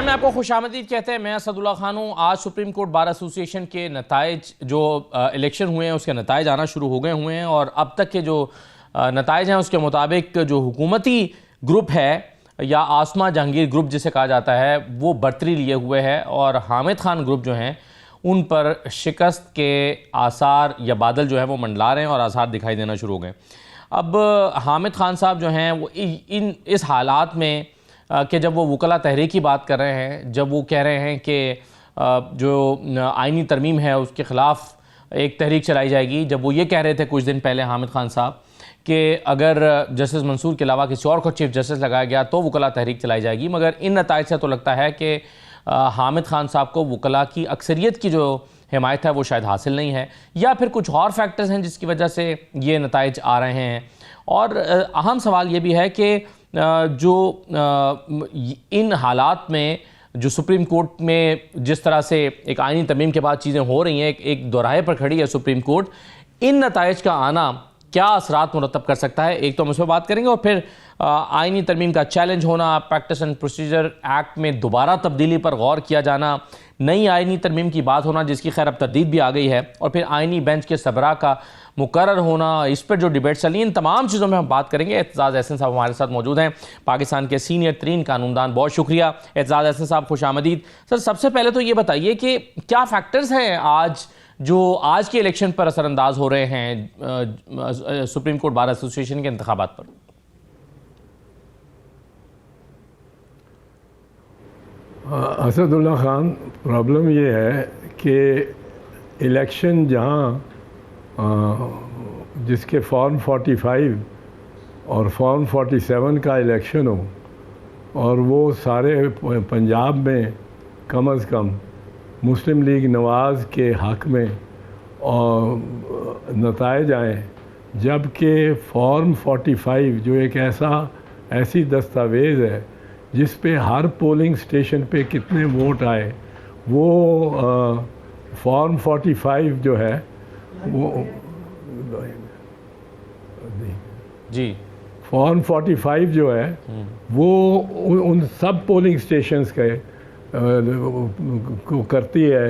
में आपको खुशामदीद कहते हैं। मैं असदुल्ला खान हूँ। आज सुप्रीम कोर्ट बार एसोसिएशन के नताइज जो इलेक्शन हुए हैं उसके नताइज आना शुरू हो गए हुए हैं और अब तक के जो नताइज हैं उसके मुताबिक जो हुकूमती ग्रुप है या आसमा जहांगीर ग्रुप जिसे कहा जाता है वो बढ़तरी लिए हुए है और हामिद खान ग्रुप जो हैं उन पर शिकस्त के आसार या बादल जो है वो मंडला रहे हैं और आसार दिखाई देना शुरू हो गए। अब हामिद खान साहब जो हैं वो इस हालात में कि जब वो वकला तहरीक की बात कर रहे हैं, जब वो कह रहे हैं कि जो आइनी तरमीम है उसके ख़िलाफ़ एक तहरीक चलाई जाएगी, जब वो ये कह रहे थे कुछ दिन पहले हामिद खान साहब कि अगर जस्टिस मंसूर के अलावा किसी और को चीफ जस्टिस लगाया गया तो वकला तहरीक चलाई जाएगी, मगर इन नताइज से तो लगता है कि हामिद खान साहब को वकला की अक्सरियत की जो हिमायत है वो शायद हासिल नहीं है या फिर कुछ और फैक्टर्स हैं जिसकी वजह से ये नताइज आ रहे हैं। और अहम सवाल ये भी है कि जो इन हालात में जो सुप्रीम कोर्ट में जिस तरह से एक आइनी तरमीम के बाद चीज़ें हो रही हैं, एक दोराहे पर खड़ी है सुप्रीम कोर्ट, इन नताइज का आना क्या असरात मुरतब कर सकता है, एक तो हम उस पर बात करेंगे और फिर आइनी तरमीम का चैलेंज होना, प्रैक्टिस एंड प्रोसीजर एक्ट में दोबारा तब्दीली पर गौर किया जाना, नई आइनी तरमीम की बात होना जिसकी खैर अब तरदीद भी आ गई है, और फिर आइनी बेंच के सबरा का मुकर्रर होना, इस पर जो डिबेट चली, इन तमाम चीज़ों में हम बात करेंगे। एतजाज़ एहसन साहब हमारे साथ मौजूद हैं, पाकिस्तान के सीनियर तरीन कानूनदान। बहुत शुक्रिया एतजाज़ एहसन साहब, खुश आमदीद। सर, सबसे पहले तो ये बताइए कि क्या फैक्टर्स हैं आज जो आज के इलेक्शन पर असरअंदाज हो रहे हैं सुप्रीम कोर्ट बार एसोसिएशन के इंतखाबात पर? असदुल्ला खान, प्रॉब्लम ये है कि इलेक्शन जहाँ जिसके फॉर्म 45 और फॉर्म 47 का इलेक्शन हो और वो सारे पंजाब में कम अज़ कम मुस्लिम लीग नवाज़ के हक़ में और नताइज आएँ, जबकि फॉर्म 45 जो एक ऐसी दस्तावेज़ है जिस पे हर पोलिंग स्टेशन पे कितने वोट आए, वो फॉर्म 45 जो है वो जी फॉर्म 45 जो है वो उन सब पोलिंग स्टेशंस के को करती है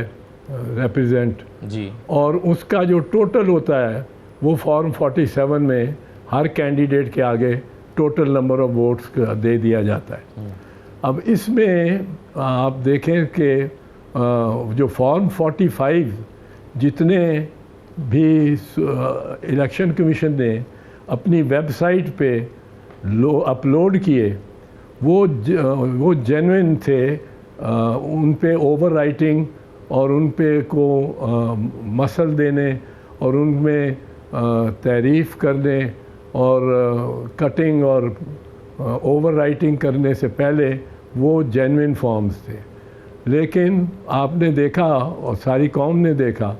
रिप्रेजेंट जी, और उसका जो टोटल होता है वो फॉर्म 47 में हर कैंडिडेट के आगे टोटल नंबर ऑफ वोट्स दे दिया जाता है। अब इसमें आप देखें कि जो फॉर्म 45 जितने भी इलेक्शन कमीशन ने अपनी वेबसाइट पे अपलोड किए वो जेन्युइन थे, उन पे ओवर राइटिंग और उन पे को मसल देने और उनमें तारीफ़ करने और कटिंग और ओवर राइटिंग करने से पहले वो जेन्युइन फॉर्म्स थे। लेकिन आपने देखा और सारी कौम ने देखा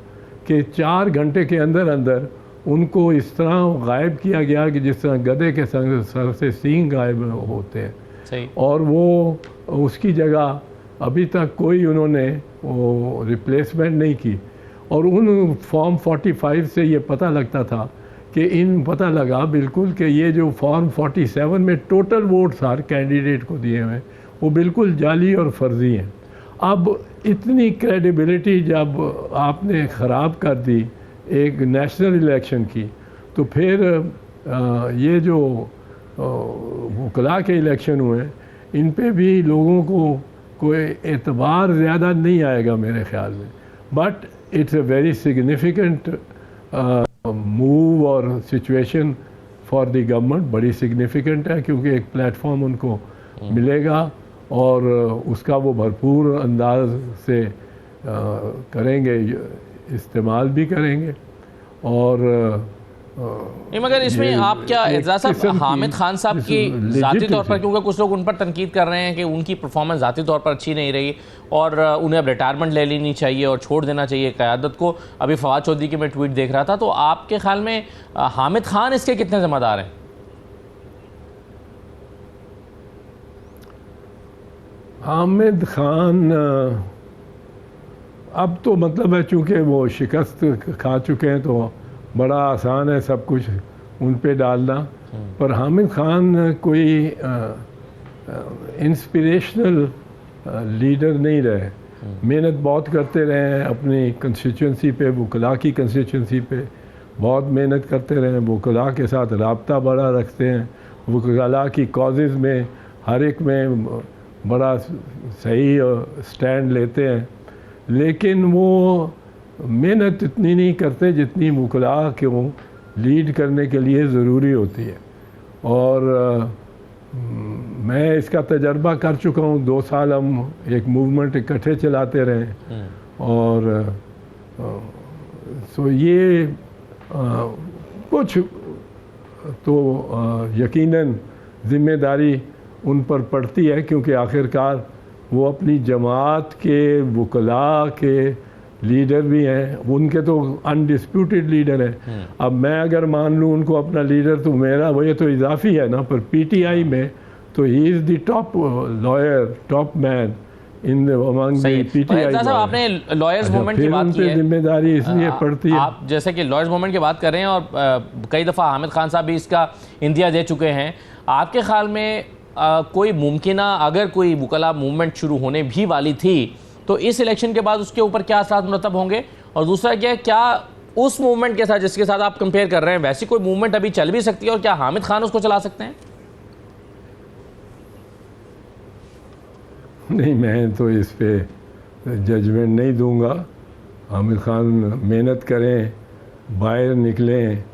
कि 4 घंटे के अंदर अंदर उनको इस तरह गायब किया गया कि जिस तरह गधे के सर से सींग गायब होते हैं। सही। और वो उसकी जगह अभी तक कोई उन्होंने वो रिप्लेसमेंट नहीं की। और उन फॉर्म 45 से ये पता लगता था कि पता लगा बिल्कुल कि ये जो फॉर्म 47 में टोटल वोट्स हर कैंडिडेट को दिए हुए वो बिल्कुल जाली और फर्जी हैं। अब इतनी क्रेडिबिलिटी जब आपने ख़राब कर दी एक नेशनल इलेक्शन की, तो फिर ये जो वकला के इलेक्शन हुए इन पे भी लोगों को कोई एतबार ज़्यादा नहीं आएगा मेरे ख्याल में। But it's a very significant move और सिचुएशन फॉर द गवर्नमेंट, बड़ी सिग्निफिकेंट है क्योंकि एक प्लेटफॉर्म उनको मिलेगा और उसका वो भरपूर अंदाज से करेंगे, इस्तेमाल भी करेंगे। और मगर इसमें आप क्या एतजाज़ साहब हामिद खान साहब की ज़ाती तौर पर, क्योंकि कुछ लोग उन पर तनकीद कर रहे हैं कि उनकी परफॉर्मेंस ज़ाती तौर पर अच्छी नहीं रही और उन्हें अब रिटायरमेंट ले लेनी चाहिए और छोड़ देना चाहिए क़यादत को, अभी फवाद चौधरी की मैं ट्वीट देख रहा था, तो आपके ख्याल में हामिद खान इसके कितने ज़िम्मेदार हैं? हामिद खान अब तो मतलब है चूँकि वो शिकस्त खा चुके हैं तो बड़ा आसान है सब कुछ उन पे डालना। पर हामिद खान कोई इंस्पिरेशनल लीडर नहीं रहे। मेहनत बहुत करते रहे हैं अपनी कंस्टिट्यूंसी पे, वकला की कंस्टिट्यूंसी पे बहुत मेहनत करते रहे। वकला के साथ राब्ता बड़ा रखते हैं, वकला की कॉजेज़ में हर एक में बड़ा सही स्टैंड लेते हैं, लेकिन वो मेहनत इतनी नहीं करते जितनी वकला को लीड करने के लिए ज़रूरी होती है। और मैं इसका तजर्बा कर चुका हूँ। 2 साल हम एक मूवमेंट इकट्ठे चलाते रहे और सो ये कुछ तो यकीनन ज़िम्मेदारी उन पर पड़ती है, क्योंकि आखिरकार वो अपनी जमात के वकला के लीडर भी हैं, उनके तो अनडिस्प्यूटेड लीडर हैं। अब मैं अगर मान लूँ उनको अपना लीडर, तो मेरा वो ये तो इजाफी है ना, पर पीटीआई में तो he is the top lawyer, top man in among PTI. साहब, आपने लॉयर्स मूवमेंट की बात की है, जिम्मेदारी इसलिए पड़ती है। आप जैसे कि लॉयर्स मूवमेंट की बात कर रहे हैं और कई दफ़ा हामिद खान साहब भी इसका इंदिया दे चुके हैं। आपके ख्याल में कोई मुमकिना अगर कोई वकला मूवमेंट शुरू होने भी वाली थी तो इस इलेक्शन के बाद उसके ऊपर क्या असरात मुरतब होंगे? और दूसरा क्या उस मूवमेंट के साथ जिसके साथ आप कंपेयर कर रहे हैं वैसी कोई मूवमेंट अभी चल भी सकती है, और क्या हामिद खान उसको चला सकते हैं? नहीं, मैं तो इस पे जजमेंट नहीं दूंगा। हामिद खान मेहनत करें, बाहर निकलें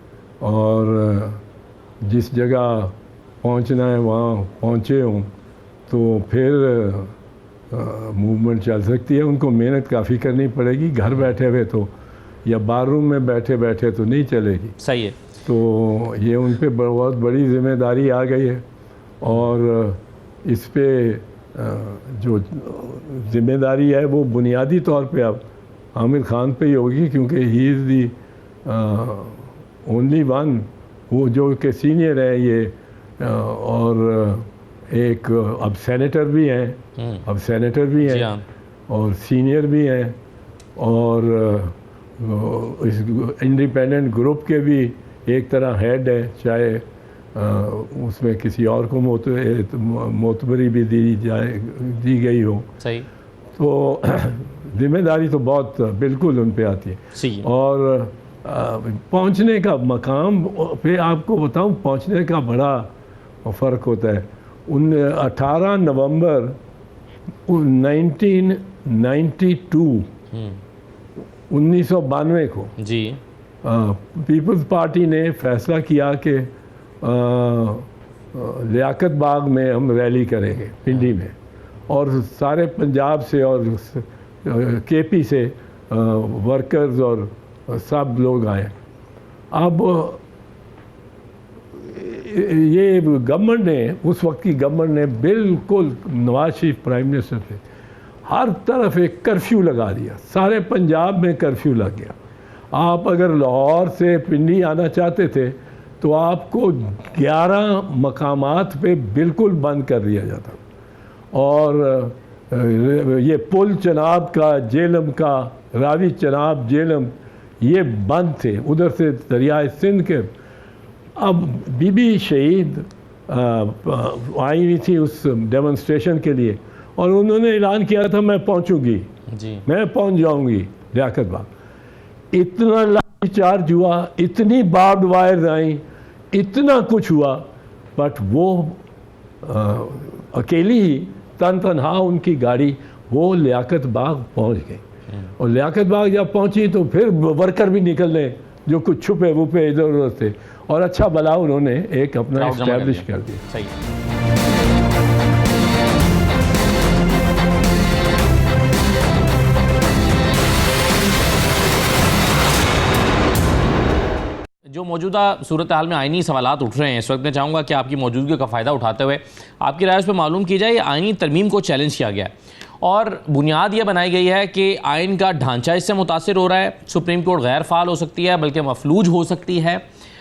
और जिस जगह पहुंचना है वहाँ पहुँचे हों तो फिर मूवमेंट चल सकती है। उनको मेहनत काफ़ी करनी पड़ेगी, घर बैठे हुए तो या बाथरूम में बैठे बैठे तो नहीं चलेगी। सही है। तो ये उन पे बहुत बड़ी जिम्मेदारी आ गई है और इस पे जो जिम्मेदारी है वो बुनियादी तौर पे अब हामिद खान पे ही होगी, क्योंकि he is the only one वो जो कि सीनियर है ये, और एक अब सेनेटर भी हैं, और सीनियर भी हैं, और इस इंडिपेंडेंट ग्रुप के भी एक तरह हेड है, चाहे उसमें किसी और को मोतबरी भी दी गई हो। सही। तो जिम्मेदारी तो बहुत बिल्कुल उन पे आती है। और पहुंचने का मकाम पे आपको बताऊं, पहुंचने का बड़ा फ़र्क होता है। 18 नवंबर 1992 को जी पीपल्स पार्टी ने फैसला किया कि लियाकत बाग में हम रैली करेंगे पिंडी में, और सारे पंजाब से और केपी से वर्कर्स और सब लोग आए। अब ये गवर्नमेंट ने, उस वक्त की गवर्नमेंट ने बिल्कुल, नवाज शरीफ प्राइम मिनिस्टर थे, हर तरफ एक कर्फ्यू लगा दिया, सारे पंजाब में कर्फ्यू लग गया। आप अगर लाहौर से पिंडी आना चाहते थे तो आपको 11 मकामात पे बिल्कुल बंद कर दिया जाता, और ये पुल चनाब का, जेलम का, रावी चनाब जेलम, ये बंद थे। उधर से दरियाए सिंध के, अब बीबी शहीद आई हुई थी उस डेमोन्स्ट्रेशन के लिए, और उन्होंने ऐलान किया था मैं पहुंचूंगी जी, मैं पहुंच जाऊंगी लियाकत बाग। इतना लाठीचार्ज हुआ, इतनी बार्ब्ड वायर आई, इतना कुछ हुआ, बट वो अकेली ही तनहा उनकी गाड़ी वो लियाकत बाग पहुंच गई। और लियाकत बाग जब पहुंची तो फिर वर्कर भी निकलने जो कुछ छुपे वुपे इधर उधर थे, और अच्छा भला उन्होंने एक अपना एस्टैब्लिश कर दिया। सही। जो मौजूदा सूरत हाल में आइनी सवालात उठ रहे हैं इस वक्त, मैं चाहूँगा कि आपकी मौजूदगी का फ़ायदा उठाते हुए आपकी राय उस पर मालूम की जाए। ये आइनी तरमीम को चैलेंज किया गया है और बुनियाद ये बनाई गई है कि आइन का ढांचा इससे मुतासिर हो रहा है। सुप्रीम कोर्ट गैर फ़ाल हो सकती है, बल्कि मफलूज हो सकती है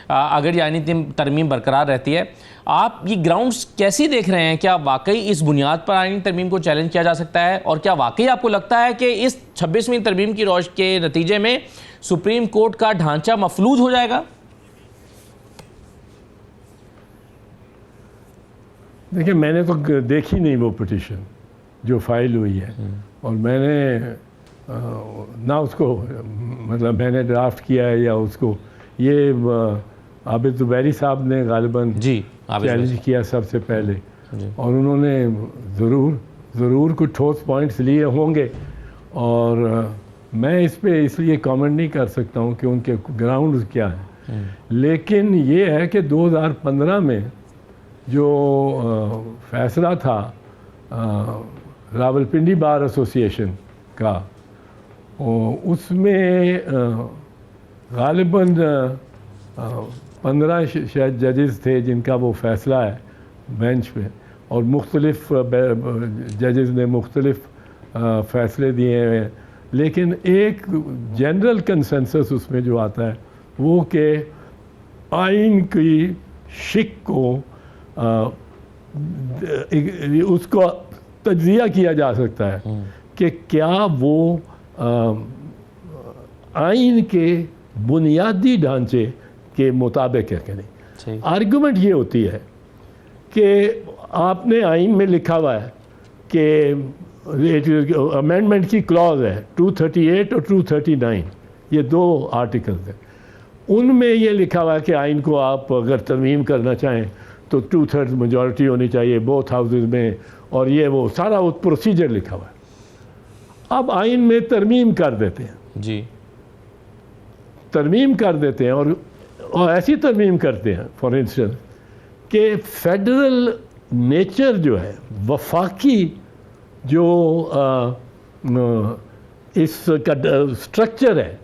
अगर ये आइनी तरमीम बरकरार रहती है। आप ये ग्राउंड्स कैसी देख रहे हैं? क्या वाकई इस बुनियाद पर आइनी तरमीम को चैलेंज किया जा सकता है? और क्या वाकई आपको लगता है कि इस 26वीं तरमीम की रोश के नतीजे में सुप्रीम कोर्ट का ढांचा मफलूज हो जाएगा? देखिए, मैंने तो देखी नहीं वो पिटीशन, जो फाइल हुई है, और मैंने ना उसको मतलब मैंने ड्राफ्ट किया है या उसको, ये आबिद ज़ुबैरी साहब ने गालिबन जी चैलेंज किया सबसे पहले, और उन्होंने ज़रूर कुछ ठोस पॉइंट्स लिए होंगे, और मैं इस पे इसलिए कमेंट नहीं कर सकता हूँ कि उनके ग्राउंड क्या है। लेकिन ये है कि 2015 में जो फैसला था रावलपिंडी बार एसोसिएशन का, उसमें गालिबन 15 शायद जजेस थे जिनका वो फैसला है बेंच पे, और मुख्तलिफ जजेस ने मुख्तलिफ फैसले दिए हैं, लेकिन एक जनरल कंसेंसस उसमें जो आता है वो कि आइन की शिक को उसको तज्जिया किया जा सकता है कि क्या वो आइन के बुनियादी ढांचे के मुताबिक है कि नहीं। आर्गुमेंट ये होती है कि आपने आइन में लिखा हुआ है कि अमेंडमेंट की क्लॉज है 238 और 239, ये 2 आर्टिकल्स हैं, उनमें ये लिखा हुआ है कि आइन को आप अगर तरमीम करना चाहें तो 2/3 मेजॉरिटी होनी चाहिए बोथ हाउसेज में, और ये वो सारा वो प्रोसीजर लिखा हुआ है। अब आइन में तरमीम कर देते हैं जी, तरमीम कर देते हैं, और ऐसी तरमीम करते हैं फॉर इंस्टेंस कि फेडरल नेचर जो है, वफाकी जो इसका स्ट्रक्चर है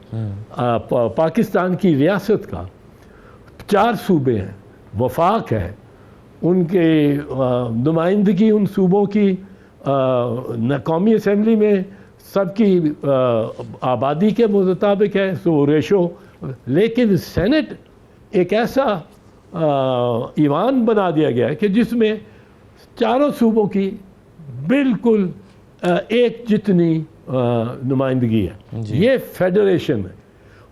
पाकिस्तान की रियासत का, 4 सूबे हैं, वफाक है, उनके नुमाइंदगी उन सूबों की कौमी असम्बली में सबकी आबादी के मुताबिक है, सो रेशो, लेकिन सेनेट एक ऐसा ईवान बना दिया गया है कि जिसमें चारों सूबों की बिल्कुल एक जितनी नुमाइंदगी है। ये फेडरेशन है,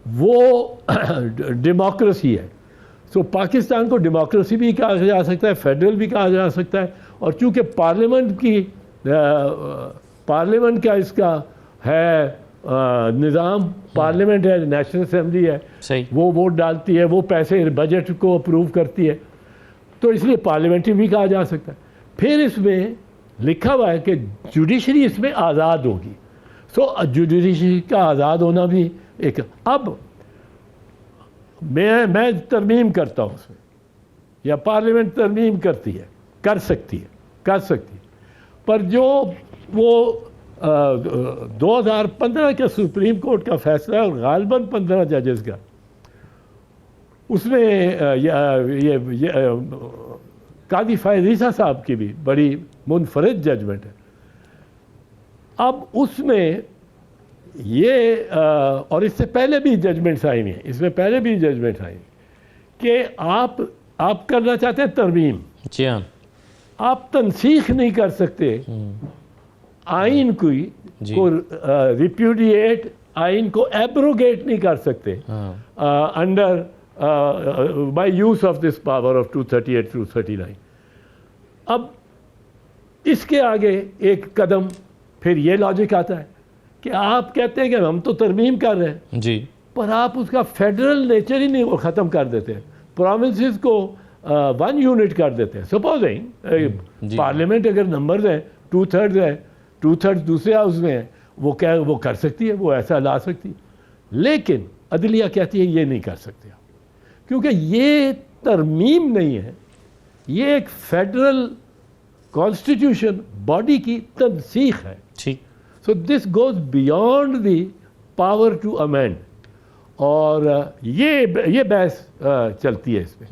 वो डेमोक्रेसी है। सो पाकिस्तान को डेमोक्रेसी भी कहा जा सकता है, फेडरल भी कहा जा सकता है, और चूँकि पार्लियामेंट का इसका है निज़ाम, पार्लियामेंट है, नेशनल असेंबली है, वो वोट डालती है, वो पैसे बजट को अप्रूव करती है, तो इसलिए पार्लियामेंट्री भी कहा जा सकता है। फिर इसमें लिखा हुआ है कि जुडिशरी इसमें आज़ाद होगी। सो जुडिशरी का आज़ाद होना भी एक, अब मैं तरमीम करता हूँ उसमें, या पार्लियामेंट तरमीम करती है, कर सकती है, पर जो वो 2015 के सुप्रीम कोर्ट का फैसला है, और गालिबन 15 जजेस का, उसमें ये कादी फ़ैज़ ईसा साहब की भी बड़ी मुनफरिद जजमेंट है। अब उसमें ये और इससे पहले भी जजमेंट्स आई हैं, इसमें पहले भी जजमेंट आई कि आप करना चाहते हैं तरमीम, जी हाँ, आप तनसीख नहीं कर सकते आइन को रिप्यूडिएट, आइन को एब्रोगेट नहीं कर सकते under by use of this power of 238 239। अब इसके आगे एक कदम फिर ये लॉजिक आता है कि आप कहते हैं कि हम तो तरमीम कर रहे हैं जी, पर आप उसका फेडरल नेचर ही नहीं वो ख़त्म कर देते हैं, प्रोविंसेस को 1 यूनिट कर देते हैं। सपोजिंग पार्लियामेंट अगर नंबर्स हैं 2/3 है, 2/3 दूसरे हाउस में है, वो कर सकती है, वो ऐसा ला सकती है, लेकिन अदलिया कहती है ये नहीं कर सकते, क्योंकि ये तरमीम नहीं है, ये एक फेडरल कॉन्स्टिट्यूशन बॉडी की तनसीख है। ठीक, so this goes beyond the power to amend, और ये बहस चलती है इसमें।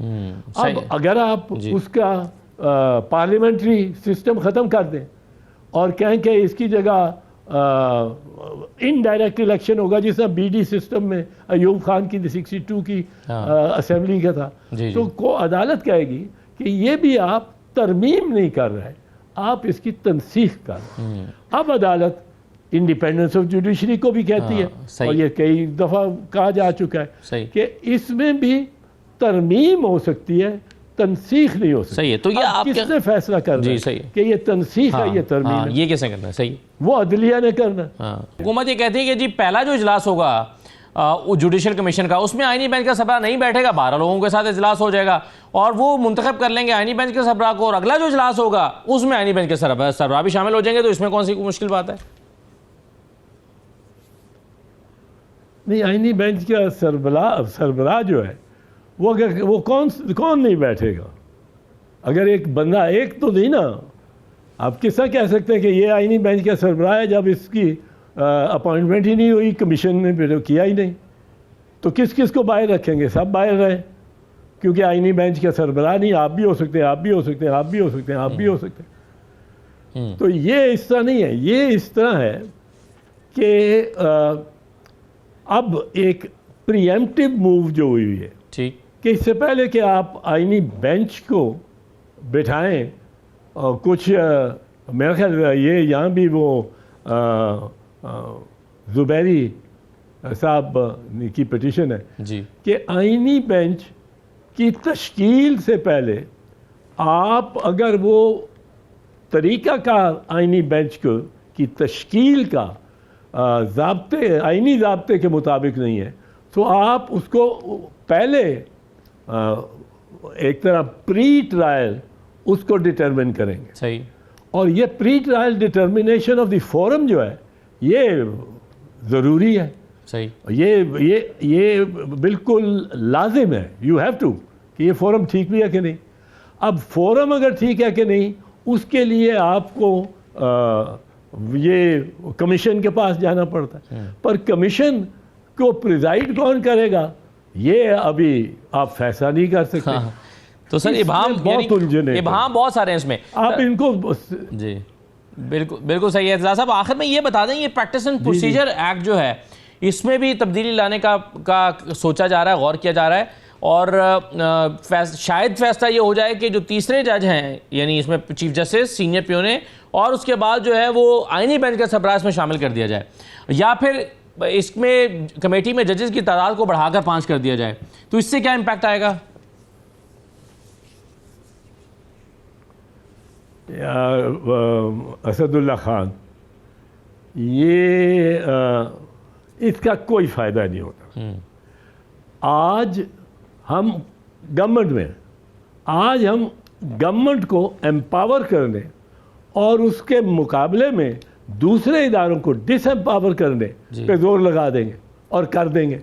अब अगर आप उसका पार्लियामेंट्री सिस्टम ख़त्म कर दें और कहें कि इसकी जगह इनडायरेक्ट इलेक्शन होगा, जिसमें बीडी सिस्टम में अयूब खान की 62 की असेंबली का था, तो को अदालत कहेगी कि ये भी आप तरमीम नहीं कर रहे, आप इसकी तनसीख कर रहे हैं। अब अदालत इंडिपेंडेंस ऑफ जुडिशरी को भी कहती है, और ये कई दफ़ा कहा जा चुका है कि इसमें भी तरमीम हो सकती है तनसीख नहीं हो सकती। सही है। तो ये आप किसने फैसला करना जी है सही है कि ये तनसीख है, ये तरमीम हाँ, है? ये कैसे करना है? सही, वो अदलिया ने करना। हाँ। हुकूमत ये कहती है कि जी पहला जो इजलास होगा जुडिशल कमीशन का, उसमें आईनी बेंच का सरबराह नहीं बैठेगा, 12 लोगों के साथ इजलास हो जाएगा और वो मुंतखब कर लेंगे आईनी बेंच के सरबराह को, और अगला जो इजलास होगा उसमें आईनी बेंच के सरबराह भी शामिल हो जाएंगे। तो इसमें कौन सी मुश्किल बात है? नहीं, आईनी बेंच का सरबराह जो है वो अगर वो कौन नहीं बैठेगा? अगर एक बंदा, एक तो नहीं ना। आप किसका कह सकते हैं कि ये आईनी बेंच का सरबराह है जब इसकी अपॉइंटमेंट ही नहीं हुई, कमीशन ने किया ही नहीं? तो किस किस को बाहर रखेंगे? सब बाहर रहे, क्योंकि आईनी बेंच का सरबराह नहीं। आप भी हो सकते हैं, आप भी हो सकते हैं, आप भी हो सकते हैं, आप भी हो सकते हैं। तो ये इस तरह नहीं है, ये इस तरह है कि अब एक प्रीएम्प्टिव मूव जो हुई है, ठीक, कि इससे पहले कि आप आईनी बेंच को बिठाएं, और कुछ मेरा ख्याल ये यहाँ भी वो ज़ुबैरी साहब की पिटीशन है जी, कि आईनी बेंच की तश्कील से पहले आप अगर वो तरीक़ाकार आईनी बेंच को की तश्कील का आईनी ज़ाब्ते के मुताबिक नहीं है, तो आप उसको पहले एक तरह प्री ट्रायल उसको डिटरमिन करेंगे। सही। और ये pre trial determination of the forum जो है ये ज़रूरी है। सही। ये बिल्कुल लाजिम है, यू हैव टू, कि ये फोरम ठीक भी है कि नहीं। अब फोरम अगर ठीक है कि नहीं, उसके लिए आपको ये कमीशन के पास जाना पड़ता है। पर कमीशन को प्रिजाइड कौन करेगा, ये अभी आप फैसला नहीं कर सकते। हाँ। तो सर इबाहम बहुत सारे हैं इसमें, आप इनको जी बिल्कुल सही है। साहब आखिर में ये बता दें, ये प्रैक्टिस एंड प्रोसीजर एक्ट जो है इसमें भी तब्दीली लाने का सोचा जा रहा है, गौर किया जा रहा है, और शायद फैसला ये हो जाए कि जो तीसरे जज हैं, यानी इसमें चीफ जस्टिस, सीनियर प्योने, और उसके बाद जो है वो आईनी बेंच का सरबराह में शामिल कर दिया जाए, या फिर इसमें कमेटी में जजेस की तादाद को बढ़ाकर 5 कर दिया जाए। तो इससे क्या इम्पैक्ट आएगा? असदुल्ला खान, ये इसका कोई फ़ायदा नहीं होता। आज हम गवर्नमेंट को एम्पावर करने और उसके मुकाबले में दूसरे इदारों को डिसएम्पावर करने पे जोर लगा देंगे और कर देंगे।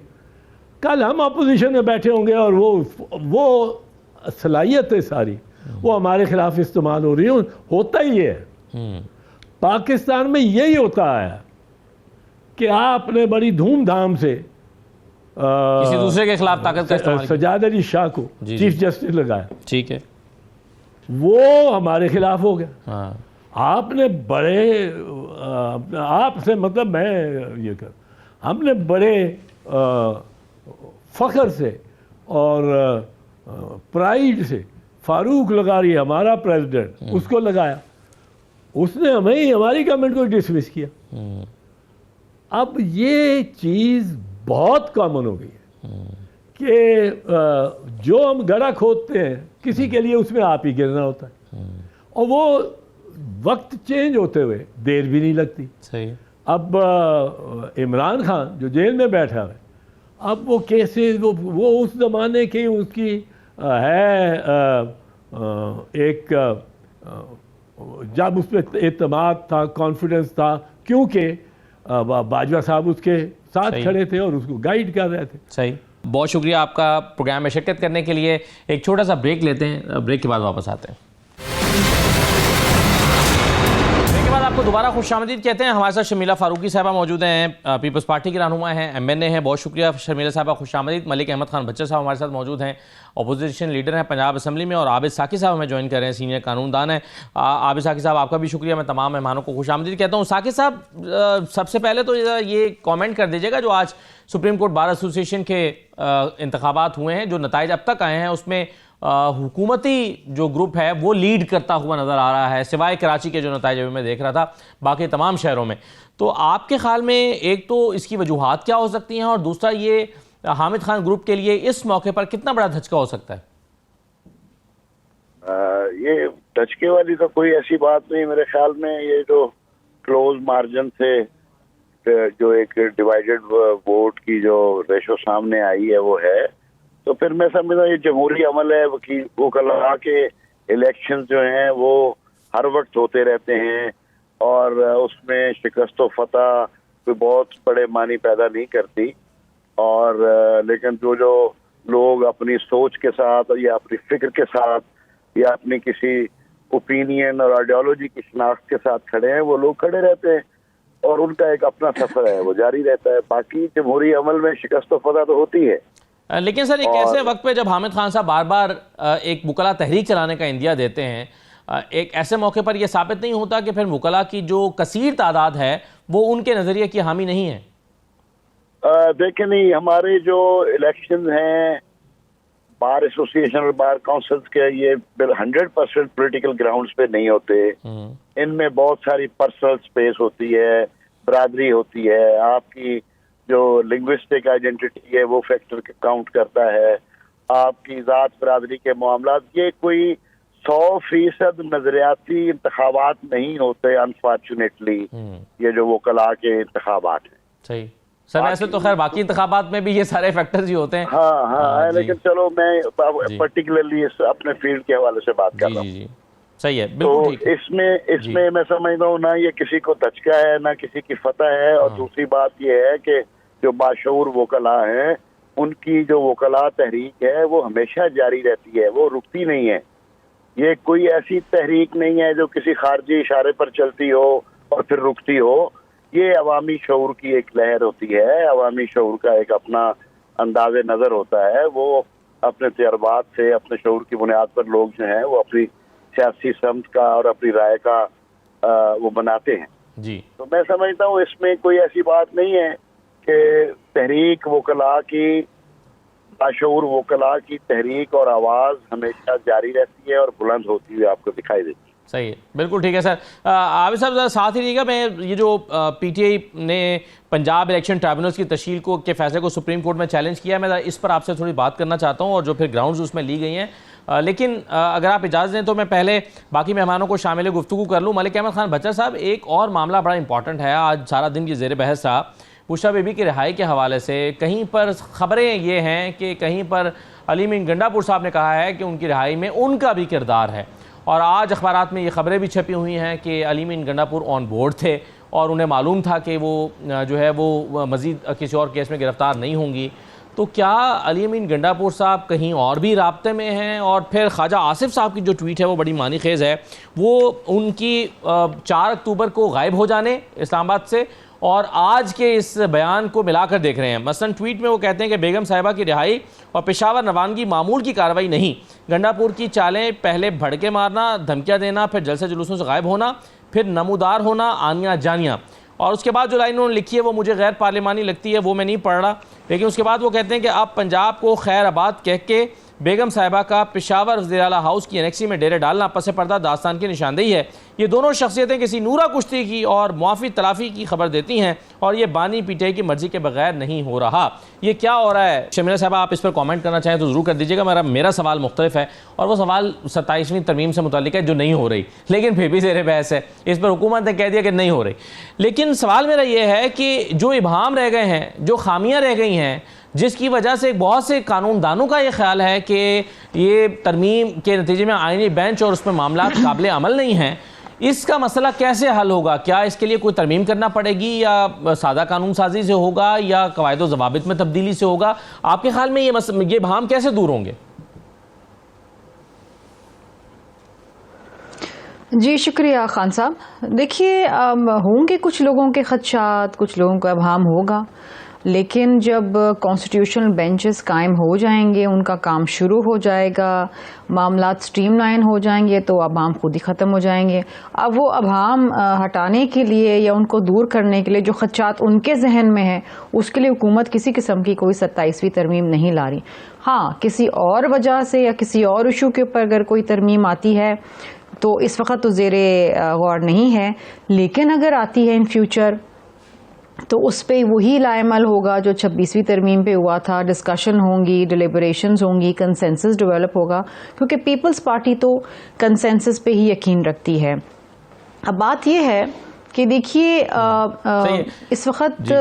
कल हम अपोजिशन में बैठे होंगे और वो सलाहियतें सारी वो हमारे खिलाफ इस्तेमाल हो रही है। होता ही है, पाकिस्तान में यही होता है कि आपने बड़ी धूमधाम से किसी दूसरे के खिलाफ ताकत का इस्तेमाल, सजाद अली शाह को चीफ जस्टिस लगाया, ठीक है, वो हमारे खिलाफ हो गया। हाँ। आपने बड़े आपसे मतलब मैं ये कर हमने बड़े फ़ख्र से और प्राइड से फारूक लगारी हमारा प्रेसिडेंट, उसको लगाया, उसने हमारी गवर्नमेंट को डिसमिस किया। अब ये चीज़ बहुत कॉमन हो गई है कि जो हम गड्ढा खोदते हैं किसी के लिए उसमें आप ही गिरना होता है, और वो वक्त चेंज होते हुए देर भी नहीं लगती। सही। अब इमरान खान जो जेल में बैठा है, अब वो केसेस वो उस ज़माने की उसकी है एक जब उस पर एतमाद था, कॉन्फिडेंस था, क्योंकि बाजवा साहब उसके साथ खड़े थे और उसको गाइड कर रहे थे। सही। बहुत शुक्रिया आपका प्रोग्राम में शिरकत करने के लिए। एक छोटा सा ब्रेक लेते हैं, ब्रेक के बाद वापस आते हैं। आपको दोबारा खुशामदीद कहते हैं। हमारे साथ शर्मिला फारूकी साहबा मौजूद हैं, पीपल्स पार्टी के रहनुमा हैं, MNA हैं। बहुत शुक्रिया शर्मिला साहबा, खुशामदीद। मलिक अहमद खान बच्चर साहब हमारे साथ मौजूद हैं, अपोजिशन लीडर हैं पंजाब असम्बली में, और आबिद साकी साहब हमें ज्वाइन कर रहे हैं, सीनियर कानूनदान हैं। आबिद साकी साहब आपका भी शुक्रिया। मैं तमाम मेहमानों को खुशामदीद कहता हूँ। साकी साहब, सबसे पहले तो ये कॉमेंट कर दीजिएगा, जो आज सुप्रीम कोर्ट बार एसोसिएशन के इंतखाबात हुए हैं, जो नताइज अब तक आए हैं उसमें हुकूमती जो ग्रुप है वो लीड करता हुआ नज़र आ रहा है, सिवाय कराची के जो नताइज मैं देख रहा था, बाकी तमाम शहरों में। तो आपके ख्याल में एक तो इसकी वजूहात क्या हो सकती हैं, और दूसरा ये हामिद खान ग्रुप के लिए इस मौके पर कितना बड़ा धचका हो सकता है? ये टचके वाली तो कोई ऐसी बात नहीं मेरे ख्याल में। ये जो क्लोज मार्जिन से जो एक डिवाइडेड वोट की जो रेशो सामने आई है वो है, तो फिर मैं समझता हूँ ये जमहूरी अमल है। वो कल के इलेक्शन जो हैं वो हर वक्त होते रहते हैं और उसमें शिकस्त व फतह कोई बहुत बड़े मानी पैदा नहीं करती। और लेकिन जो लोग अपनी सोच के साथ या अपनी फिक्र के साथ या अपनी किसी ओपिनियन और आइडियोलॉजी की शनाख्त के साथ खड़े हैं वो लोग खड़े रहते हैं और उनका एक अपना सफर है वो जारी रहता है। बाकी जमहूरी अमल में शिकस्त व फतह तो होती है। लेकिन सर एक ऐसे वक्त पे जब हामिद खान साहब बार बार एक वकला तहरीक चलाने का इंदिया देते हैं, एक ऐसे मौके पर यह साबित नहीं होता कि फिर वकला की जो कसीर तादाद है वो उनके नजरिए की हामी नहीं है? देखें, नहीं, हमारे जो इलेक्शन हैं बार एसोसिएशन और बार काउंसिल्स के, ये 100% पॉलिटिकल ग्राउंड्स पे नहीं होते। इनमें बहुत सारी पर्सनल स्पेस होती है, बरादरी होती है, आपकी जो लिंग्विस्टिक आइडेंटिटी है वो फैक्टर काउंट करता है, आपकी ज़ात बरादरी के मामलात। ये कोई 100% नजरियाती इंतखाबात नहीं होते अनफॉर्चुनेटली, ये जो वकला के इंतखाबात हैं। सही सर, वैसे तो खैर बाकी इंतखाबात में भी ये सारे फैक्टर्स ही होते हैं। हाँ, लेकिन चलो मैं पर्टिकुलरली अपने फील्ड के हवाले से बात कर रहा हूँ। सही है, बिल्कुल ठीक है। इसमें मैं समझता हूँ ना ये किसी को धचका है ना किसी की फतह है। और दूसरी बात ये है कि जो बाशऊर वकला हैं उनकी जो वकला तहरीक है वो हमेशा जारी रहती है, वो रुकती नहीं है। ये कोई ऐसी तहरीक नहीं है जो किसी खारजी इशारे पर चलती हो और फिर रुकती हो। ये अवामी शऊर की एक लहर होती है, अवामी शऊर का एक अपना अंदाज़ नज़र होता है। वो अपने तजर्बात से, अपने शऊर की बुनियाद पर लोग जो हैं वो अपनी सियासी समत का और अपनी राय का वो बनाते हैं जी। तो मैं समझता हूँ इसमें कोई ऐसी बात नहीं है कि तहरीक वकला की, बाशऊर वकला की तहरीक और आवाज़ हमेशा जारी रहती है और बुलंद होती हुई आपको दिखाई देती है। सही है, बिल्कुल ठीक है सर। आबिद साहब ज़रा साथ ही रहिएगा। मैं ये जो पीटीआई ने पंजाब इलेक्शन ट्राइब्यूनल्स की तश्कील के फैसले को सुप्रीम कोर्ट में चैलेंज किया है, मैं इस पर आपसे थोड़ी बात करना चाहता हूँ और जो फिर ग्राउंड्स उसमें ली गई हैं। लेकिन अगर आप इजाज़त दें तो मैं पहले बाकी मेहमानों को शामिल गुफ्तगू कर लूँ। मलिक अहमद खान भच्चर साहब, एक और मामला बड़ा इंपॉर्टेंट है, आज सारा दिन ये ज़ेर बहस रहा। बुशरा बीबी की रिहाई के हवाले से कहीं पर ख़बरें ये हैं कि कहीं पर अली मीन गंडापुर साहब ने कहा है कि उनकी रिहाई में उनका भी किरदार है, और आज अखबारात में ये ख़बरें भी छपी हुई हैं कि Ali mean Gandapur on board थे और उन्हें मालूम था कि वो जो है वो मज़ीद किसी और केस में गिरफ़्तार नहीं होंगी। तो क्या अली मीन गंडापुर साहब कहीं और भी राब्ते में हैं? और फिर ख्वाजा आसिफ साहब की जो ट्वीट है वो बड़ी मानी खेज़ है, वो उनकी 4 अक्टूबर को गायब हो जाने इस्लामाबाद से और आज के इस बयान को मिलाकर देख रहे हैं। मसलन ट्वीट में वो कहते हैं कि बेगम साहिबा की रिहाई और पेशावर रवानगी मामूल की कार्रवाई नहीं, गंडापुर की चालें पहले भड़के मारना, धमकियाँ देना, फिर जलसे जुलूसों से गायब होना, फिर नमूदार होना, आनिया जानिया। और उसके बाद जो लाइन उन्होंने लिखी है वो मुझे गैर पार्लिमानी लगती है, वो मैं नहीं पढ़ रहा। लेकिन उसके बाद वो कहते हैं कि अब पंजाब को खैर आबाद कह के बेगम साहिबा का पेशावर वज़ीर आला हाउस की एनेक्सी में डेरे डालना पस पर्दा दास्तान की निशानदेही है। ये दोनों शख्सियतें किसी नूरा कुश्ती की और मुआफ़ी तलाफ़ी की खबर देती हैं और ये बानी पीटीआई की मर्जी के बगैर नहीं हो रहा। ये क्या हो रहा है? शमीला साहब, आप इस पर कमेंट करना चाहें तो ज़रूर कर दीजिएगा। मेरा सवाल मुख्तलिफ है और वो सवाल 27वीं तरमीम से मुताल्लिक है जो नहीं हो रही, लेकिन फिर भी ज़ेर बहस है। इस पर हुकूमत ने कह दिया कि नहीं हो रही। लेकिन सवाल मेरा ये है कि जो इबाम रह गए हैं, जो खामियाँ रह गई हैं, जिसकी वजह से बहुत से कानूनदानों का ये ख्याल है कि ये तरमीम के नतीजे में आईनी बेंच और उसमें मामला काबिल अमल नहीं हैं, इसका मसला कैसे हल होगा? क्या इसके लिए कोई तरमीम करना पड़ेगी या सादा कानून साजी से होगा या कवायद व ज़वाबित में तब्दीली से होगा? आपके ख्याल में ये भाम कैसे दूर होंगे? जी शुक्रिया खान साहब। देखिए, होंगे कुछ लोगों के खदशात, कुछ लोगों का अभाम होगा, लेकिन जब कॉन्स्टिट्यूशनल बेंचेस कायम हो जाएंगे, उनका काम शुरू हो जाएगा, मामलात स्ट्रीमलाइन हो जाएंगे, तो अभाम खुद ही ख़त्म हो जाएंगे। अब वो अभाम हटाने के लिए या उनको दूर करने के लिए जो खदशात उनके जहन में है, उसके लिए हुकूमत किसी किस्म की कोई 27वीं तरमीम नहीं ला रही। हाँ, किसी और वजह से या किसी और इशू के ऊपर अगर कोई तरमीम आती है तो इस वक्त तो ज़ेरे गौर नहीं है, लेकिन अगर आती है इन फ्यूचर तो उस पर वही लाएमल होगा जो 26वीं तरमीम पे हुआ था। डिस्कशन होंगी, डिलिबरेशंस होंगी, कंसेंसस डेवलप होगा, क्योंकि पीपल्स पार्टी तो कंसेंसस पे ही यकीन रखती है। अब बात यह है कि देखिए इस वक्त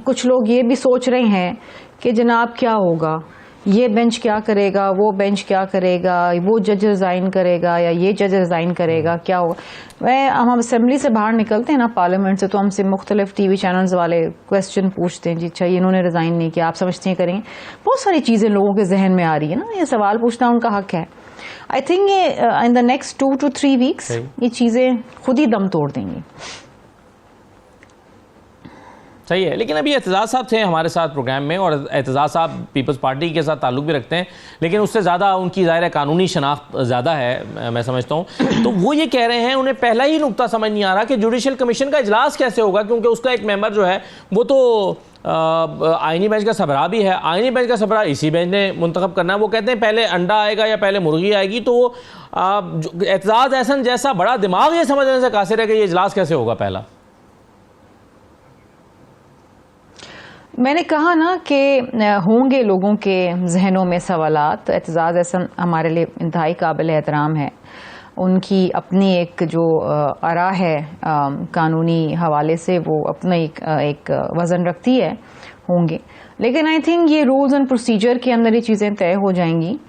कुछ लोग ये भी सोच रहे हैं कि जनाब क्या होगा, ये बेंच क्या करेगा, वो बेंच क्या करेगा, वो जज रिज़ाइन करेगा या ये जज रिज़ाइन करेगा, क्या होगा। हम असेंबली से बाहर निकलते हैं ना, पार्लियामेंट से, तो हमसे मुख्तलिफ टीवी चैनल्स वाले क्वेश्चन पूछते हैं, जी अच्छा इन्होंने रिज़ाइन नहीं किया, आप समझते हैं करेंगे। बहुत सारी चीज़ें लोगों के जहन में आ रही है ना, ये सवाल पूछना उनका हक है। आई थिंक ये in the next 2 to 3 weeks ये चीज़ें खुद ही दम तोड़ देंगी। सही है, लेकिन अभी एतजाज़ साहब थे हमारे साथ प्रोग्राम में, और एतजाज़ साहब पीपल्स पार्टी के साथ ताल्लुक़ भी रखते हैं, लेकिन उससे ज़्यादा उनकी ज़ाहिर है कानूनी शनाख्त ज़्यादा है, मैं समझता हूँ। तो वो ये कह रहे हैं उन्हें पहला ही नुक्ता समझ नहीं आ रहा कि जुडिशल कमीशन का इजलास कैसे होगा, क्योंकि उसका एक मेंबर जो है वो तो आइनी बेंच का सबरा भी है। आइनी बेंच का सबरा इसी बेंच ने मुंतखब करना है। वो कहते हैं पहले अंडा आएगा या पहले मुर्गी आएगी। तो एतजाज़ एहसन जैसा बड़ा दिमाग ये समझने से कासिर है कि ये इजलास कैसे होगा पहला। मैंने कहा ना कि होंगे लोगों के जहनों में सवालात। एतजाज़ एहसन हमारे लिए इंतहाई काबिल एहतराम है, उनकी अपनी एक जो आरा है कानूनी हवाले से, वो अपना एक वज़न रखती है, होंगे। लेकिन आई थिंक ये रूल्स एंड प्रोसीजर के अंदर ये चीज़ें तय हो जाएंगी,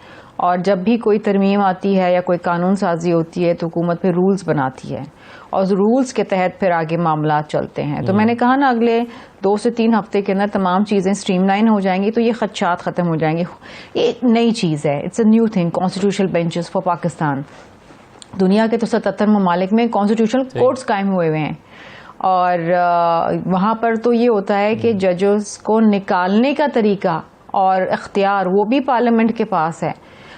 और जब भी कोई तरमीम आती है या कोई कानून साजी होती है तो हुकूमत फिर रूल्स बनाती है, और उस रूल्स के तहत फिर आगे मामला चलते हैं। तो मैंने कहा ना अगले 2 से 3 हफ्ते के अंदर तमाम चीज़ें स्ट्रीमलाइन हो जाएंगी, तो ये खदशात ख़त्म हो जाएंगे। ये एक नई चीज़ है, it's a new thing, constitutional benches for Pakistan. दुनिया के तो 77 ममालिक में कॉन्स्टिट्यूशनल कोर्ट्स कायम हुए हुए हैं, और वहाँ पर तो ये होता है कि जजेस को निकालने का तरीका और इख्तियार वो भी पार्लियामेंट के पास है।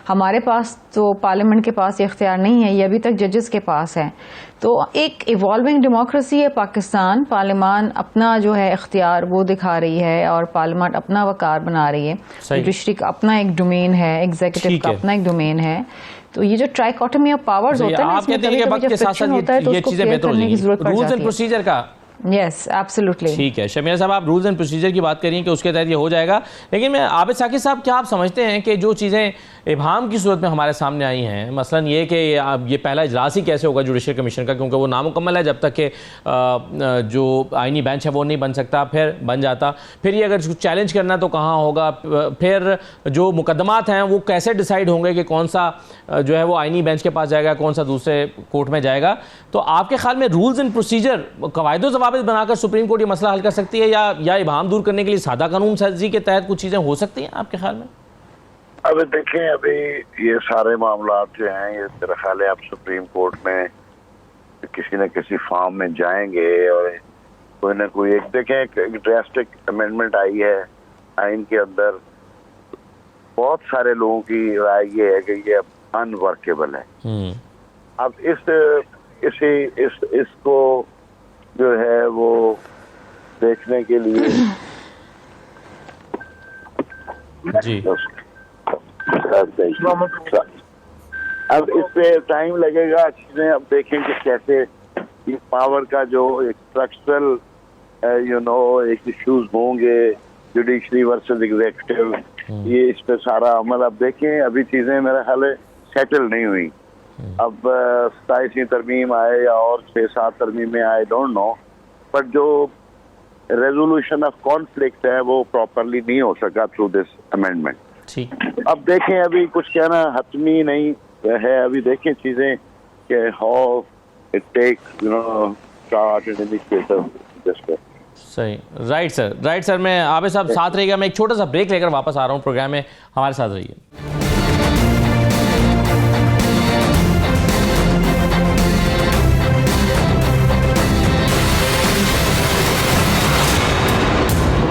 हमारे पास तो पार्लियामेंट के पास ये इख्तियार नहीं है, ये अभी तक जजेस के पास है। तो एक इवॉल्विंग डेमोक्रेसी है पाकिस्तान। पार्लियामान अपना जो है इख्तियार वो दिखा रही है, और पार्लियामान अपना वकार बना रही है। जुडिशरी का अपना एक डोमेन है, एग्जीक्यूटिव का अपना एक डोमेन है। तो ये जो ट्राइकोटमी ऑफ पावर्स होता है ना, इसमें कभी-कभी जब फ्रिक्शन होता है तो उसको क्लियर करने की जरूरत पड़ जाती है। रूल्स एंड प्रोसीजर का यस एब्सोल्युटली ठीक है। शमीरा साहब, आप रूल्स एंड प्रोसीजर की बात करिए कि उसके तहत ये हो जाएगा, लेकिन मैं आबिद साकिब साहब, क्या आप समझते हैं कि जो चीज़ें इबाहम की सूरत में हमारे सामने आई हैं, मसलन ये कि ये पहला इजलास ही कैसे होगा जुडिशल कमीशन का, क्योंकि वो नामुकम्मल है, जब तक कि जो आइनी बेंच है वो नहीं बन सकता, फिर बन जाता, फिर ये अगर चैलेंज करना तो कहाँ होगा, फिर जो मुकदमात हैं वो कैसे डिसाइड होंगे कि कौन सा जो है वो आइनी बेंच के पास जाएगा, कौन सा दूसरे कोर्ट में जाएगा। तो आपके ख्याल में रूल्स एंड प्रोसीजर कवायद ज़वाबित बनाकर सुप्रीम कोर्ट ये मसला हल कर सकती है, या इबाहम दूर करने के लिए सादा कानून साजी के तहत कुछ चीज़ें हो सकती हैं आपके ख्याल में? अभी देखें, अभी ये सारे मामला जो हैं ये मेरा ख्याल है आप सुप्रीम कोर्ट में किसी न किसी फॉर्म में जाएंगे, और कोई ना कोई एक देखें एक ड्रास्टिक अमेंडमेंट आई है आइन के अंदर। बहुत सारे लोगों की राय ये है कि ये अनवर्केबल है। अब इसको जो है वो देखने के लिए जी अब इस पे टाइम लगेगा। चीजें अब देखें कि कैसे ये पावर का जो एक स्ट्रक्चरल एक इश्यूज होंगे, जुडिशरी वर्सेस एग्जीक्यूटिव, ये इस पे सारा अमल अब देखें। अभी चीजें मेरा ख्याल है सेटल नहीं हुई। अब 27वीं तरमीम आए या और 6-7 तरमीमें आए, डोंट नो, बट जो रेजोल्यूशन ऑफ कॉन्फ्लिक्ट है वो प्रॉपरली नहीं हो सका थ्रू दिस अमेंडमेंट। अब देखें, अभी कुछ कहना हतमी नहीं है। अभी देखें चीजें कि how it takes start and initiative this पे। सही, राइट सर। मैं आबिद साहब साथ रहिएगा, मैं एक छोटा सा ब्रेक लेकर वापस आ रहा हूँ प्रोग्राम में, हमारे साथ रहिए।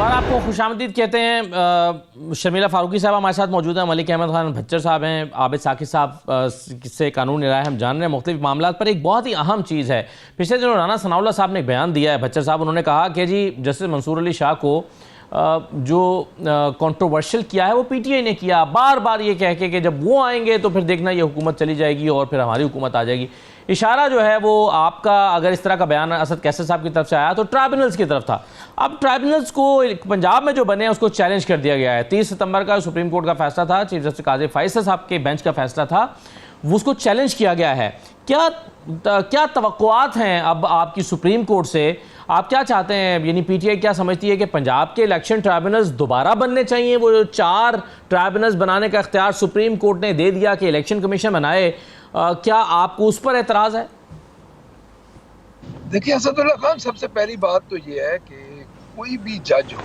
आपको खुशामदीद कहते हैं। शर्मिला फारूकी साहब हमारे साथ मौजूद हैं, मलिक अहमद खान भच्चर साहब हैं, आबिद साकिब साहब से कानूनी राय हम जान रहे हैं मुख्तलिफ मामलात पर। एक बहुत ही अहम चीज़ है, पिछले दिनों राना सनाउल्लाह साहब ने एक बयान दिया है, भच्चर साहब, उन्होंने कहा कि जी जस्टिस मंसूर अली शाह को जो कंट्रोवर्शियल किया है वो पीटीआई ने किया, बार बार ये कह के कि जब वो आएंगे तो फिर देखना ये हुकूमत चली जाएगी और फिर हमारी हुकूमत आ जाएगी। इशारा जो है वो आपका, अगर इस तरह का बयान असद कैसर साहब की तरफ से आया तो ट्राइब्यूनल्स की तरफ था। अब ट्राइब्यूनल्स को पंजाब में जो बने हैं उसको चैलेंज कर दिया गया है। 30 सितंबर का सुप्रीम कोर्ट का फैसला था, चीफ जस्टिस काजी फैसल साहब के बेंच का फैसला था, वो उसको चैलेंज किया गया है। क्या तवक्कुआत हैं अब आपकी सुप्रीम कोर्ट से? आप क्या चाहते हैं, यानी पीटीआई क्या समझती है कि पंजाब के इलेक्शन ट्राइब्यूनल्स दोबारा बनने चाहिए? वो जो 4 ट्राइब्यूनल्स बनाने का इख्तियार सुप्रीम कोर्ट ने दे दिया कि इलेक्शन कमीशन बनाए, क्या आपको उस पर एतराज़ है? देखिए असदुल्ला खान, सबसे पहली बात तो ये है कि कोई भी जज हो,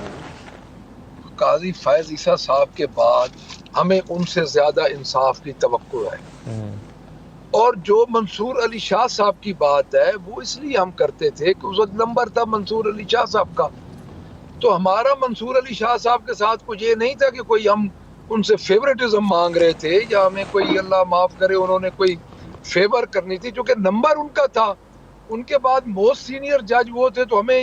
काजी फैज ईसा साहब के बाद हमें उनसे ज्यादा इंसाफ की तवक्को है। और जो मंसूर अली शाह साहब की बात है वो इसलिए हम करते थे कि उस वक्त नंबर था मंसूर अली शाह साहब का, तो हमारा मंसूर अली शाह साहब के साथ कुछ ये नहीं था कि कोई हम उनसे फेवरेटिज्म मांग रहे थे या हमें कोई, अल्लाह माफ करे, उन्होंने कोई फेवर करनी थी, क्योंकि नंबर उनका था। उनके बाद मोस्ट सीनियर जज वो थे, तो हमें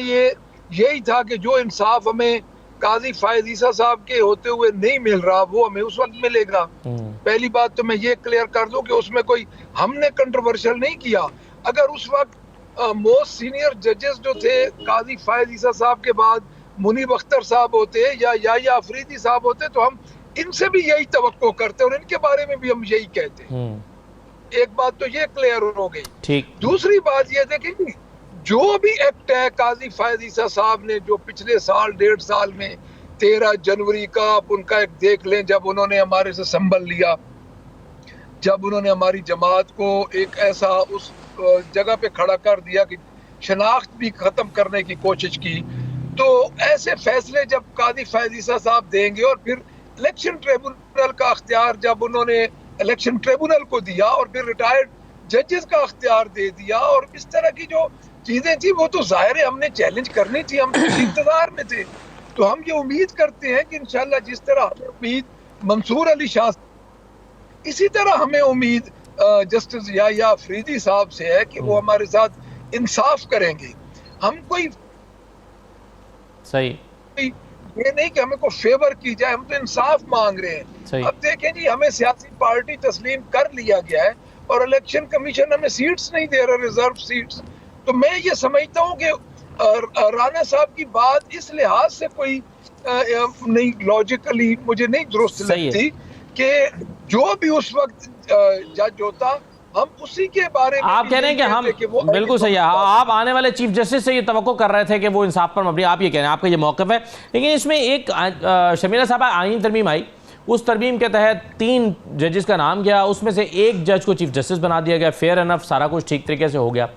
यही था कि जो इंसाफ हमें काजी फैज ईसा साहब के होते हुए नहीं मिल रहा वो हमें उस वक्त मिलेगा। पहली बात तो मैं ये क्लियर कर दूं कि उसमें कोई हमने कंट्रोवर्शियल नहीं किया। अगर उस वक्त मोस्ट सीनियर जजेस जो थे काजी फैज ईसा साहब के बाद मुनीब अख्तर साहब होते या अफरीदी साहब होते, तो हम इनसे भी यही तवक्को करते और इनके बारे में भी हम यही कहते। एक बात तो ये क्लियर हो गई। ठीक। दूसरी बात ये देखिए, जो भी एक्ट है काजी फैज ईसा साहब ने जो पिछले साल 1.5 साल में 13 जनवरी का आप उनका एक देख लें, जब उन्होंने हमारे से संभल लिया, जब उन्होंने हमारी जमात को एक ऐसा उस जगह पे खड़ा कर दिया कि शनाख्त भी खत्म करने की कोशिश की, तो ऐसे फैसले जब काजी फैज ईसा साहब देंगे और फिर इलेक्शन ट्रिब्यूनल का अख्तियार जब उन्होंने इलेक्शन ट्रिब्यूनल को दिया और फिर रिटायर्ड जजेस का अख्तियार दे दिया और इस तरह की जो चीजें थी वो तो जाहिर है हमने चैलेंज करनी थी, हम इंतजार में थे। तो हम ये उम्मीद करते हैं कि इंशाल्लाह जिस तरह हमें उम्मीद मंसूर अली शाह, इसी तरह हमें उम्मीद जस्टिस या अफरीदी साहब से है कि वो हमारे साथ इंसाफ करेंगे। हम कोई सही ये नहीं कि हमें को फेवर की जाए, हम तो इंसाफ मांग रहे हैं। अब देखें जी, हमें सियासी पार्टी तस्लीम कर लिया गया है और इलेक्शन कमीशन हमें सीट्स नहीं दे रहा, रिजर्व सीट्स। तो मैं ये समझता हूँ कि राणा साहब की बात इस लिहाज से कोई नहीं, लॉजिकली मुझे नहीं दुरुस्त लगती कि जो भी उस वक्त जज होता हम उसी के बारे में आप कह रहे हैं कि हम बिल्कुल सही है। आप आने वाले चीफ जस्टिस से ये तवक्को कर रहे थे कि वो इंसाफ पर मबनी, आप ये कह रहे हैं, आपका ये मौक़िफ़ है। लेकिन इसमें एक शमीला साहब आईन तरमीम आई, उस तरमीम के तहत 3 जजेस का नाम गया, उसमें से एक जज को चीफ जस्टिस बना दिया गया, फेयर एनफ, सारा कुछ ठीक तरीके से हो गया।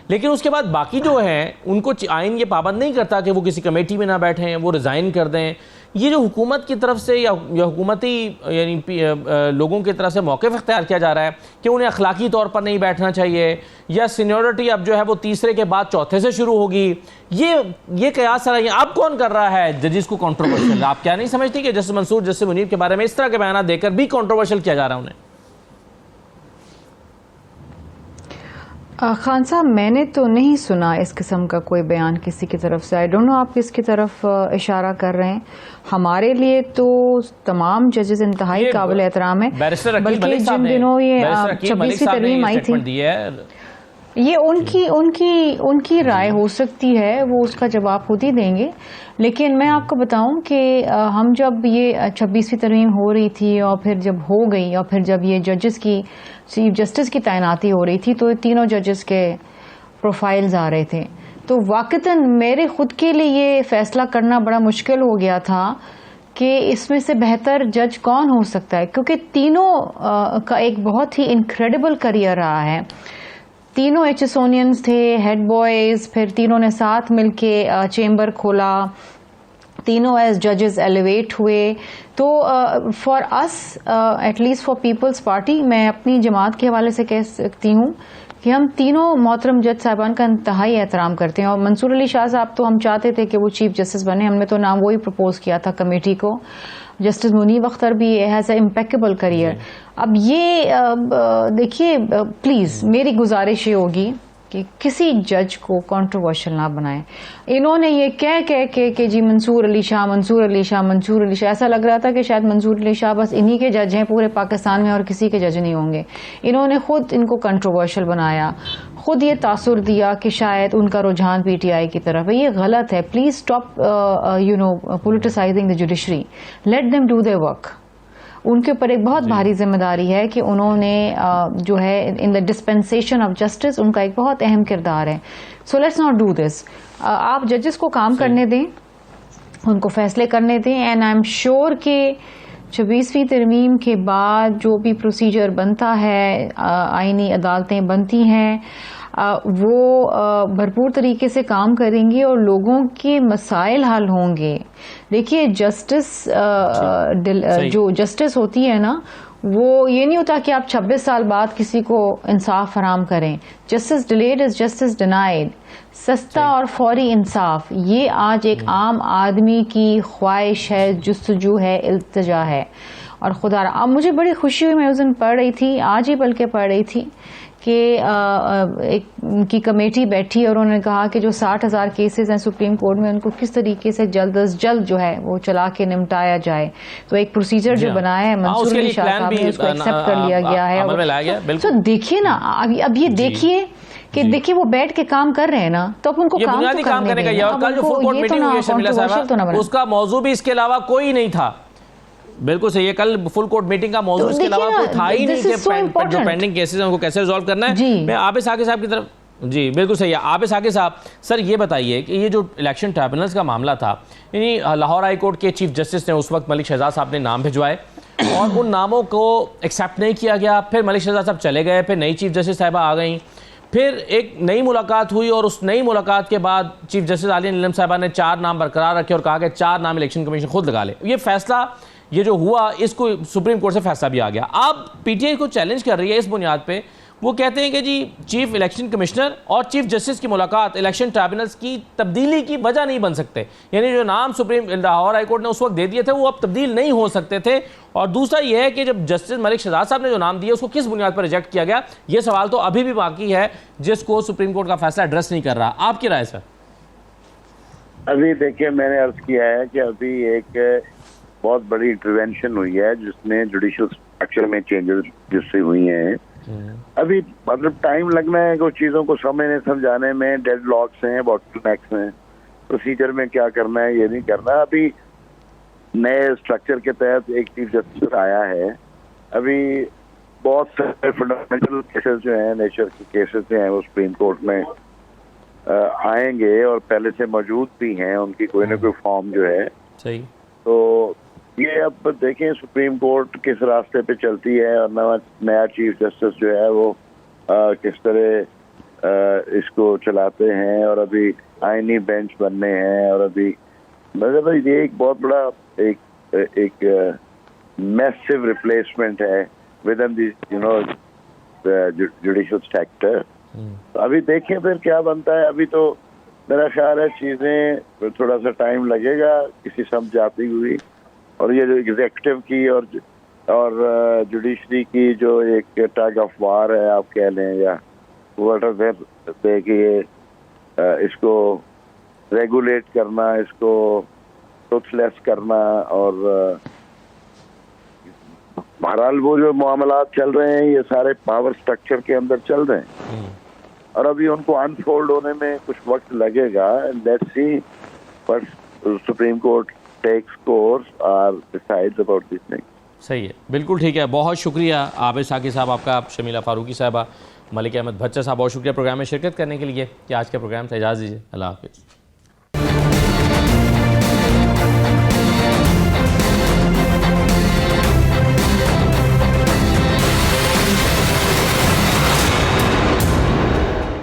लेकिन उसके बाद बाकी जो हैं उनको आइन ये पाबंद नहीं करता कि वो किसी कमेटी में ना बैठें, वो रिज़ाइन कर दें। ये जो हुकूमत की तरफ से या हुकूमती यानी लोगों की तरफ से मौक़िफ़ इख्तियार किया जा रहा है कि उन्हें अखलाकी तौर पर नहीं बैठना चाहिए, या सीनियरिटी अब जो है वो तीसरे के बाद चौथे से शुरू होगी, ये कयास सर अब कौन कर रहा है जजिस को कॉन्ट्रोवर्शियल? आप क्या नहीं समझती कि जस्टिस मंसूर, जस्टिस मुनीब के बारे में इस तरह के बयान देकर भी कॉन्ट्रोवर्शियल किया जा रहा है उन्हें? खान साहब, मैंने तो नहीं सुना इस किस्म का कोई बयान किसी की तरफ से। आई डोंट नो आप किसकी तरफ इशारा कर रहे हैं। हमारे लिए तो तमाम जजेस इंतहाई काबिल एहतराम है, बल्कि जिन दिनों ये 26वीं तरमीम आई थी, ये उनकी राय हो सकती है, वो उसका जवाब खुद ही देंगे। लेकिन मैं आपको बताऊं कि हम जब ये 26वीं तरमीम हो रही थी और फिर जब हो गई और फिर जब ये जजेस की चीफ जस्टिस की तैनाती हो रही थी, तो तीनों जजेस के प्रोफाइल्स आ रहे थे, तो वाकईतन मेरे खुद के लिए ये फैसला करना बड़ा मुश्किल हो गया था कि इसमें से बेहतर जज कौन हो सकता है, क्योंकि तीनों का एक बहुत ही इनक्रेडिबल करियर रहा है। तीनों एचएसओनियंस थे, हेड बॉयज, फिर तीनों ने साथ मिलके चेंबर खोला, तीनों एज जजेस एलिवेट हुए। तो for us, at least for Peoples Party, मैं अपनी जमात के हवाले से कह सकती हूँ कि हम तीनों मोहतरम जज साहबान का इंतहाई एहतराम करते हैं। और मंसूर अली शाह साहब तो हम चाहते थे कि वो चीफ जस्टिस बने, हमने तो नाम वही प्रपोज किया था कमेटी को। जस्टिस मुनीब अख्तर भी हैज़ अ इम्पेकेबल करियर। अब ये देखिए, प्लीज मेरी गुजारिश ये होगी कि किसी जज को कंट्रोवर्शियल ना बनाएं। इन्होंने ये कह के जी मंसूर अली शाह, मंसूर अली शाह, मंसूर अली शाह, ऐसा लग रहा था कि शायद मंसूर अली शाह बस इन्हीं के जज हैं पूरे पाकिस्तान में और किसी के जज नहीं होंगे। इन्होंने खुद इनको कंट्रोवर्शियल बनाया, खुद ये तासुर दिया कि शायद उनका रुझान पीटीआई की तरफ है। ये गलत है। Please stop politicising the judiciary, let them do their work. उनके ऊपर एक बहुत भारी जिम्मेदारी है कि उन्होंने जो है in the dispensation of justice उनका एक बहुत अहम किरदार है। So let's not do this. आप जजेस को काम करने दें, उनको फैसले करने दें, एंड आई एम श्योर कि 26वीं तरमीम के बाद जो भी प्रोसीजर बनता है, आईनी अदालतें बनती हैं, वो भरपूर तरीके से काम करेंगी और लोगों के मसाइल हल होंगे। देखिए जस्टिस जो जस्टिस होती है ना, वो ये नहीं होता कि आप 26 साल बाद किसी को इंसाफ फराम करें। Justice delayed is justice denied. सस्ता और फौरी इंसाफ ये आज एक आम आदमी की ख्वाहिश है, जुस्तजू है, इल्तिजा है। और खुदा अब मुझे बड़ी खुशी हुई, मैं उस दिन पढ़ रही थी, आज ही बल्कि पढ़ रही थी कि एक उनकी कमेटी बैठी और उन्होंने कहा कि जो 60,000 केसेस हैं सुप्रीम कोर्ट में, उनको किस तरीके से जल्द अज जल्द जो है वो चला के निपटाया जाए। तो एक प्रोसीजर जो बनाया है मंसूर अली शाह साहब ने, उसको एक्सेप्ट कर लिया गया है। तो देखिए ना, अब ये देखिए कि देखिए वो बैठ के काम कर रहे हैं ना, तो अब उनको काम करने दें। और कल जो फुल कोर्ट मीटिंग हुई है शर्मिला साहब, उसका मौजू भी इसके अलावा कोई नहीं था। बिल्कुल सही है, कल फुल कोर्ट मीटिंग का मौजूद इसके अलावा कोई था ही नहीं कि जो पेंडिंग केसेस हैं उनको कैसे रिजॉल्व करना है। मैं आबिद साकिब साहब की तरफ, जी बिल्कुल सही है आबिद साकिब साहब, सर ये बताइए कि ये जो इलेक्शन ट्राइब्यूनल्स का मामला था, यानी लाहौर हाई कोर्ट के चीफ जस्टिस ने उस वक्त मलिक शहजाद साहब ने नाम भिजवाए और उन नामों को एक्सेप्ट नहीं किया गया। फिर मलिक शहजाद साहब चले गए, फिर नई चीफ जस्टिस साहिबा आ गई, फिर एक नई मुलाकात हुई और उस नई मुलाकात के बाद चीफ जस्टिस आलिया नीलम साहिबा ने 4 नाम बरकरार रखे और कहा कि 4 नाम इलेक्शन कमीशन खुद लगा ले। ये फैसला ये जो हुआ, इसको सुप्रीम कोर्ट से फैसला भी आ गया। अब पीटीआई को चैलेंज कर रही है इस बुनियाद पे, वो कहते हैं कि जी चीफ इलेक्शन कमिश्नर और चीफ जस्टिस की मुलाकात इलेक्शन ट्राइब्यूनल्स की तब्दीली की वजह नहीं बन सकते, यानी जो नाम सुप्रीम लाहौर हाई कोर्ट ने उस वक्त दे दिए थे वो अब तब्दील नहीं हो सकते थे। और दूसरा ये है कि जब जस्टिस मलिक शहजाद साहब ने जो नाम दिया उसको किस बुनियाद पर रिजेक्ट किया गया, ये सवाल तो अभी भी बाकी है जिसको सुप्रीम कोर्ट का फैसला एड्रेस नहीं कर रहा। आपकी राय सर? अभी देखिए, मैंने अर्ज किया है कि अभी एक बहुत बड़ी इंटरवेंशन हुई है जिसमें जुडिशियल स्ट्रक्चर में चेंजेस जिससे हुई हैं। अभी मतलब टाइम लगना है कुछ चीज़ों को समझने समझाने में, डेडलॉक्स हैं, बॉटलनेक्स हैं, प्रोसीजर में क्या करना है ये नहीं करना। अभी नए स्ट्रक्चर के तहत एक चीफ जस्टिस आया है, अभी बहुत सारे फंडामेंटल केसेस जो हैं, नेचर के केसेस जो हैं वो सुप्रीम कोर्ट में आएंगे और पहले से मौजूद भी हैं, उनकी कोई ना कोई फॉर्म जो है। सही। तो ये अब देखें सुप्रीम कोर्ट किस रास्ते पे चलती है और नया चीफ जस्टिस जो है वो किस तरह इसको चलाते हैं। और अभी आईनी बेंच बनने हैं और अभी मतलब ये एक बहुत बड़ा एक मैसिव रिप्लेसमेंट है with in the judicial sector. तो अभी देखें फिर क्या बनता है। अभी तो मेरा ख्याल है चीज़ें थोड़ा सा टाइम लगेगा किसी समझ आती हुई, और ये जो एग्जीक्यूटिव की और जुडिशरी की जो एक टग ऑफ वार है आप कह लें, या वट कि इसको रेगुलेट करना, इसको टुथलेस करना, और बहरहाल वो जो मामलात चल रहे हैं ये सारे पावर स्ट्रक्चर के अंदर चल रहे हैं और अभी उनको अनफोल्ड होने में कुछ वक्त लगेगा। Let's see but Supreme Court takes course और डिसाइड्स अबाउट दिस थिंग। सही है, बिल्कुल ठीक है। बहुत शुक्रिया आबिद साकिब साहब आपका, शर्मिला फारूकी साहबा, मलिक अहमद भच्चर साहब, बहुत शुक्रिया प्रोग्राम में शिरकत करने के लिए। कि आज के प्रोग्राम से इजाज़त दीजिए, अल्लाह हाफिज़।